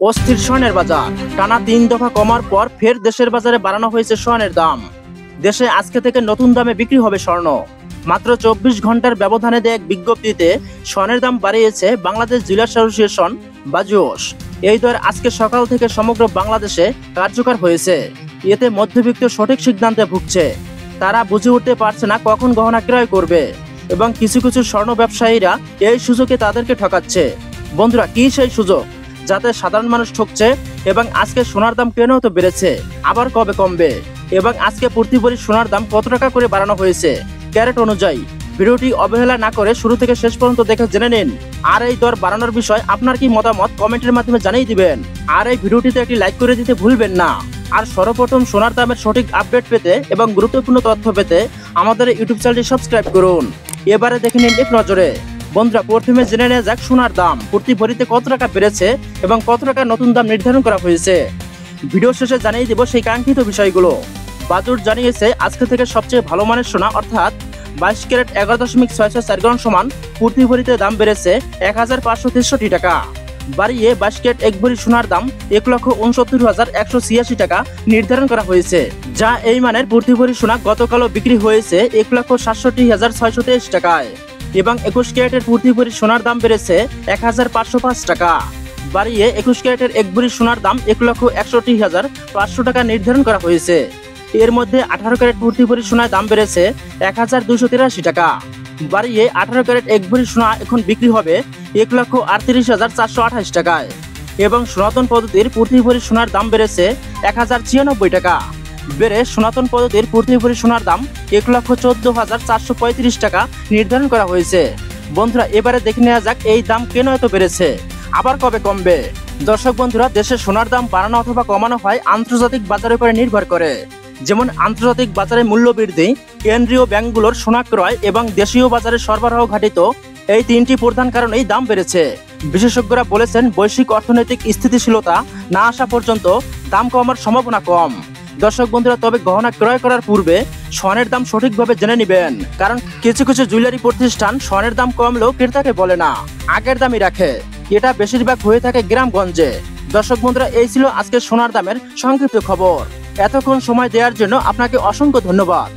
অস্থির স্বর্ণের বাজার টানা ৩ দফা কমার পর ফের দেশের বাজারে বাড়ানো হয়েছে স্বর্ণের দাম। দেশে আজকে থেকে নতুন দামে বিক্রি হবে স্বর্ণ। মাত্র ২৪ ঘন্টার ব্যবধানে দেয়া এক বিজ্ঞপ্তিতে স্বর্ণের দাম বাড়িয়েছে বাংলাদেশ জুয়েলার্স অ্যাসোসিয়েশন বা জুস। এই দর আজকে সকাল থেকে সমগ্র বাংলাদেশে কার্যকর হয়েছে। এতে মধ্যবিত্ত সঠিক সিদ্ধান্তে ভুগছে। তারা বুঝে উঠতে পারছে না কখন গহনা ক্রয় করবে, এবং কিছু কিছু স্বর্ণ ব্যবসায়ীরা এই সুযোগে তাদেরকে ঠকাচ্ছে। বন্ধুরা, কি সেই সুযোগ যাতে সাধারণ মানুষ ঠকছে? এবং আজকে সোনার দাম কেন তো বেড়েছে, আবার কবে কমবে, এবং আজকে প্রতি ভরি সোনার দাম কত টাকা করে বাড়ানো হয়েছে ক্যারেট অনুযায়ী? ভিডিওটি অবহেলা না করে শুরু থেকে শেষ পর্যন্ত দেখে জেনে নিন। আর এই দর বাড়ানোর বিষয় আপনার কি মতামত কমেন্টের মাধ্যমে জানিয়ে দিবেন। আর এই ভিডিওটিতে একটি লাইক করে দিতে ভুলবেন না। আর সর্বপ্রথম সোনার দামের সঠিক আপডেট পেতে এবং গুরুত্বপূর্ণ তথ্য পেতে আমাদের ইউটিউব চ্যানেলটি সাবস্ক্রাইব করুন। এবারে দেখে নিন এক নজরে। বন্ধুরা, প্রথমে জেনে নেওয়া যাক সোনার দাম প্রতি ভরিতে কত টাকা বেড়েছে এবং কত টাকা নতুন দাম নির্ধারণ করা হয়েছে। ভিডিও শেষে জানিয়ে দেব সেই কাঙ্ক্ষিত বিষয়গুলো। বাজুর জানিয়েছে আজকে থেকে সবচেয়ে ভালো মানের সোনা অর্থাৎ 22 ক্যারেট 11.66 গ্রাম সমান প্রতি ভরিতে দাম বেড়েছে 1563 টাকা, বাড়িয়ে 22 ক্যারেট 1 ভরি সোনার দাম 1,69,186 টাকা নির্ধারণ করা হয়েছে। যা এই মানের প্রতি ভরি সোনা গতকালও বিক্রি হয়েছে 1,67,623 টাকায়, এবং 21 ক্যারেটের প্রতি ভরি সোনার দাম বেড়েছে 1,505 টাকা, বাড়িয়ে 21 ক্যারেটের 1 ভরি সোনার দাম 1,61,500 টাকা নির্ধারণ করা হয়েছে। এর মধ্যে 18 ক্যারেট প্রতি ভরি সোনার দাম বেড়েছে 1,283 টাকা, বাড়িয়ে 18 ক্যারেট 1 ভরি সোনা এখন বিক্রি হবে 1,38,428 টাকায়, এবং সনাতন পদ্ধতির প্রতি ভরি সোনার দাম বেড়েছে 1,096 টাকা, বেড়ে সনাতন পদ্ধতির প্রতি ভরি সোনার দাম 1,14,435 টাকা নির্ধারণ করা হয়েছে। বন্ধুরা, এবারে দেখে নেওয়া যাক এই দাম কেন এত বেড়েছে, আবার কবে কমবে। দর্শক বন্ধুরা, দেশে সোনার দাম বাড়ানো অথবা কমানো হয় আন্তর্জাতিক বাজারের উপরে নির্ভর করে। যেমন আন্তর্জাতিক বাজারে মূল্য বৃদ্ধি, কেন্দ্রীয় ব্যাংকগুলোর সোনা ক্রয় এবং দেশীয় বাজারে সরবরাহ ঘটিত, এই তিনটি প্রধান কারণেই দাম বেড়েছে। বিশেষজ্ঞরা বলেছেন বৈশ্বিক অর্থনৈতিক স্থিতিশীলতা না আসা পর্যন্ত দাম কমার সম্ভাবনা কম। দর্শক বন্ধুরা, তবে গহনা ক্রয় করার পূর্বে স্বর্ণের দাম সঠিকভাবে জেনে নেবেন, কারণ কিছু কিছু জুয়েলারি প্রতিষ্ঠান স্বর্ণের দাম কমলেও ক্রেতাকে বলে না, আগের দামই রাখে। এটা বেশিরভাগ হয়ে থাকে গ্রামগঞ্জে। দর্শক বন্ধুরা, এই ছিল আজকের সোনার দামের সংক্ষিপ্ত খবর। এতক্ষণ সময় দেওয়ার জন্য আপনাকে অসংখ্য ধন্যবাদ।